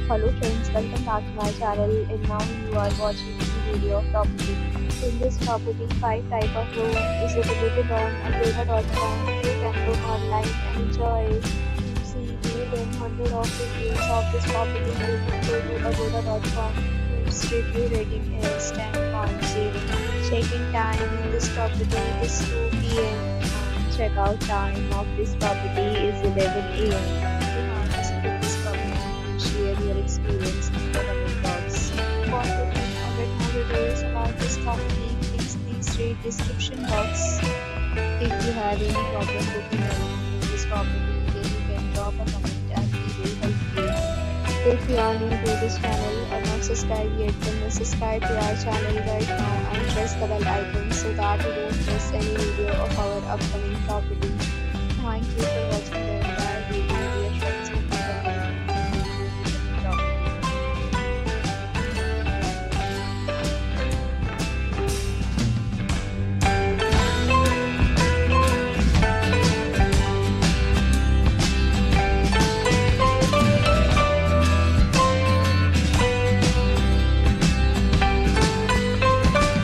Hello friends, welcome back to my channel and now you are watching the video of property. In this property, 5 type of room is available on agoda.com. You can book online and enjoy it. To see more than 100 of reviews of this property, you can go to agoda.com. Its review rating is 10.0. Check-in time in this property is 2 p.m. Check-out time of this property is 11 a.m. If you have visited this property, please share your experience in the comment box. For booking or get more details about this property, please read description box. If you have any problem booking anything in this property, then you can drop a comment and we will help you. If you are new to this channel or not subscribed yet, then subscribe to our channel right now and press the bell icon so that you don't miss any video of our upcoming property. Thank you for watching.